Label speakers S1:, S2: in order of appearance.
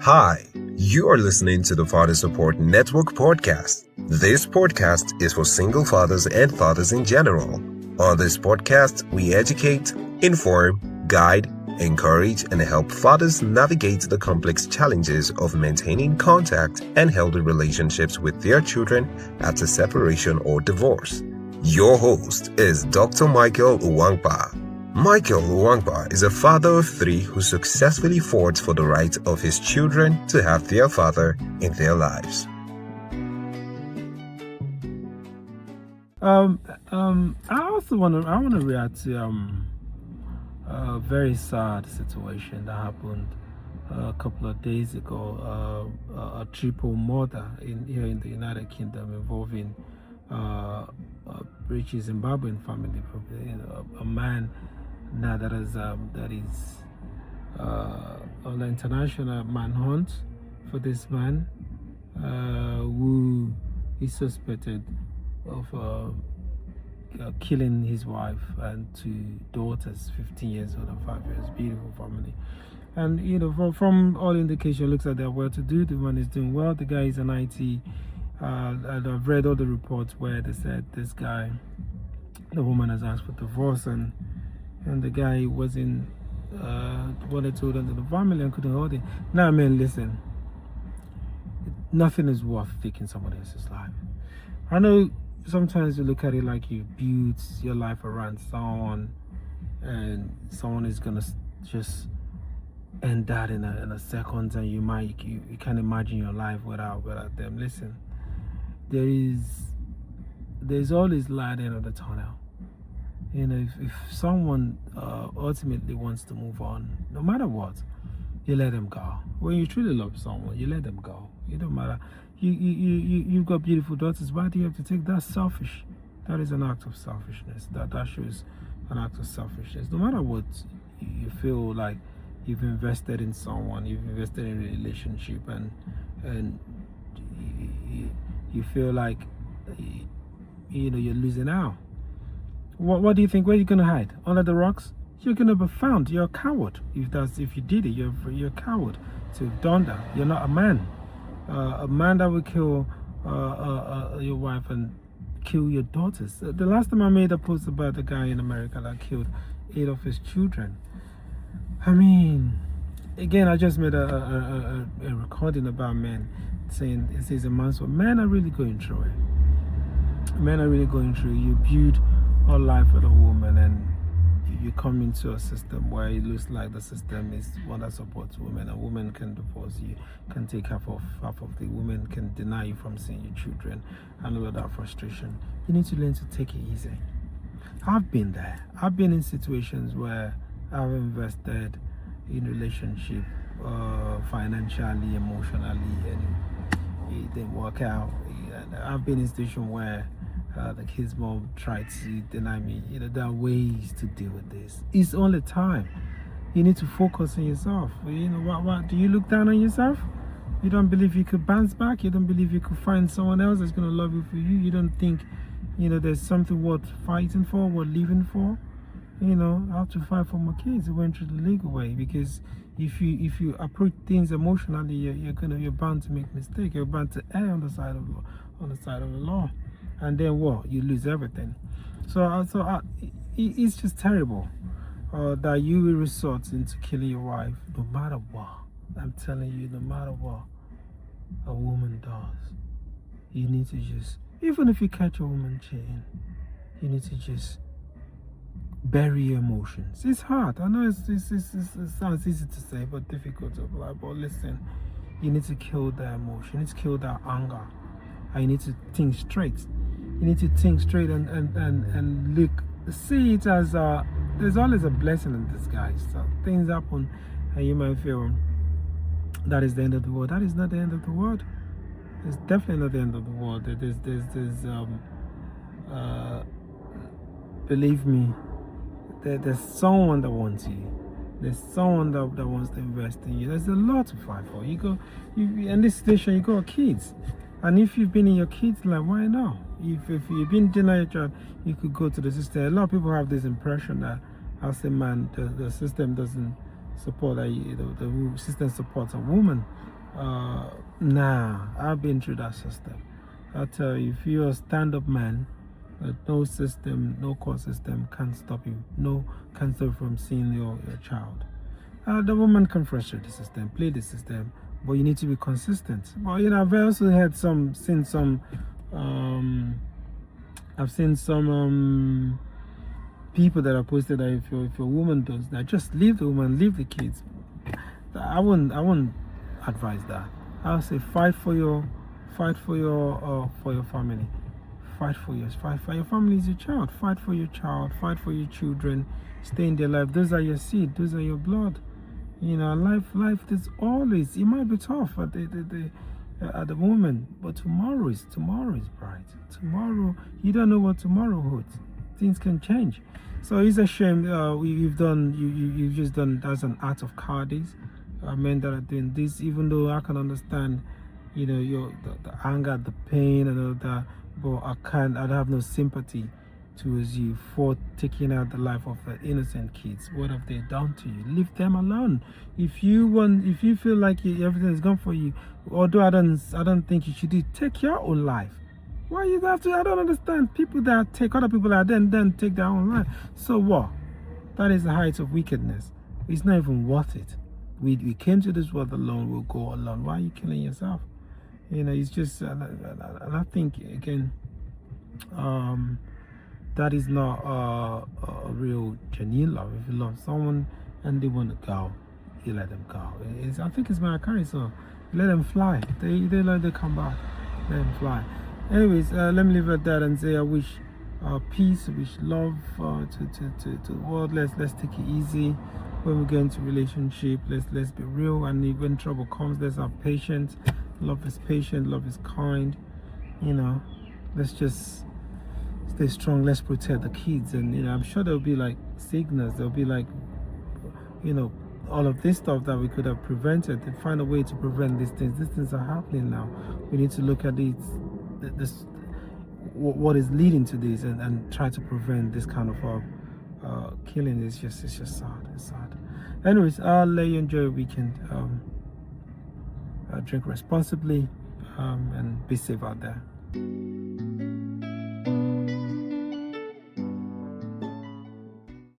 S1: Hi, you are listening to the Father Support Network podcast. This podcast is for single fathers and fathers in general. On this podcast, we educate, inform, guide, encourage, and help fathers navigate the complex challenges of maintaining contact and healthy relationships with their children after separation or divorce. Your host is Dr. Michael Nwankpa. Michael Nwankpa is a father of three who successfully fought for the right of his children to have their father in their lives.
S2: I want to react to a very sad situation that happened a couple of days ago. A triple murder here in the United Kingdom involving a British Zimbabwean family. A man now that is on the international manhunt for this man who is suspected of killing his wife and two daughters, 15 years old and 5 years. Beautiful family. And from all indication, looks like they're well to do. The man is doing well. The guy is an IT. And I've read all the reports where they said this guy, the woman has asked for divorce, and the guy wasn't wanted to hold on to the family and couldn't hold it. Now, man, listen, nothing is worth taking somebody else's life. I know sometimes you look at it like you built your life around someone, and someone is gonna just end that in a second, and you can't imagine your life without them. Listen, there's always light at the end of the tunnel. If someone ultimately wants to move on, no matter what, you let them go. When you truly love someone, you let them go. It don't matter. You've got beautiful daughters. Why do you have to take that? Selfish. That is an act of selfishness. That shows an act of selfishness. No matter what, you feel like you've invested in someone, you've invested in a relationship, and you feel like you're losing out. What do you think? Where are you gonna hide? Under the rocks? You're gonna be found. You're a coward. If you did it, you're a coward to have done that. You're not a man. A man that would kill your wife and kill your daughters. The last time I made a post about the guy in America that killed 8 of his children. I mean, again, I just made a recording about men saying it says a man's for men are really going through it. Men are really going through it. You build all life with a woman, and you come into a system where it looks like the system is one that supports women. A woman can divorce you, can take half of the woman, can deny you from seeing your children, and all of that frustration. You need to learn to take it easy. I've been there. I've been in situations where I've invested in relationship, financially, emotionally, and it didn't work out. I've been in a situation where the kid's mom tried to deny me. There are ways to deal with this. It's only time. You need to focus on yourself. What do you look down on yourself? You don't believe you could bounce back? You don't believe you could find someone else that's going to love you for you? You don't think, there's something worth fighting for, worth living for? I have to fight for my kids. I went through the legal way, because if you approach things emotionally, you're bound to make mistakes. You're bound to err on the side of the law. And then what? You lose everything. So it's just terrible that you will resort into killing your wife, no matter what. I'm telling you, no matter what a woman does, you need to just, even if you catch a woman cheating, you need to just bury your emotions. It's hard. I know it sounds easy to say, but difficult to apply. But listen, you need to kill that emotion. You need to kill that anger. And you need to think straight. You need to think straight and look, see it as there's always a blessing in disguise. So things happen, and you might feel that is the end of the world. That is not the end of the world. It's definitely not the end of the world. Believe me, there's someone that wants you. There's someone that wants to invest in you. There's a lot to fight for. You in this situation, you got kids. And if you've been in your kids' life, why not? If you've been denied your child, you could go to the system. A lot of people have this impression that as a man, the system doesn't support the system supports a woman. Nah, I've been through that system. I tell you, if you're a stand-up man, no system, no court system can stop you. No can stop you from seeing your child. The woman can frustrate the system, play the system, but you need to be consistent. But I've also seen some people that are posted that if your woman does that, just leave the woman, leave the kids. I wouldn't advise that. I'll say fight for your family. Fight for your family is your child. Fight for your child. Fight for your children. Stay in their life. Those are your seed. Those are your blood. Life is always. It might be tough at the moment, but tomorrow is bright. Tomorrow, you don't know what tomorrow holds. Things can change. So it's a shame. You've just done. That's an act of cowardice. Men that are doing this, even though I can understand, the anger, the pain, and all that, but I have no sympathy towards you for taking out the life of innocent kids. What have they done to you? Leave them alone. If you feel like everything is gone for you, although I don't think you should take your own life. Why you have to? I don't understand. People that take other people out then take their own life. So what? That is the height of wickedness. It's not even worth it. We came to this world alone. We'll go alone. Why are you killing yourself? It's just, and I think again, that is not a real genuine love. If you love someone and they want to go, you let them go. I think it's my carry, so let them fly. They come back. Let them fly. Anyways, let me leave it at that and say I wish peace, I wish love to the world. Let's take it easy. When we get into relationship, let's be real, and when trouble comes, let's have patience. Love is patient, love is kind. Let's just stay strong. Let's protect the kids, and I'm sure there'll be like sickness. There'll be like all of this stuff that we could have prevented. And find a way to prevent these things. These things are happening now. We need to look at what is leading to this, and try to prevent this kind of killing. It's just sad. It's sad. Anyways, I'll let you enjoy your weekend. Drink responsibly, and be safe out there.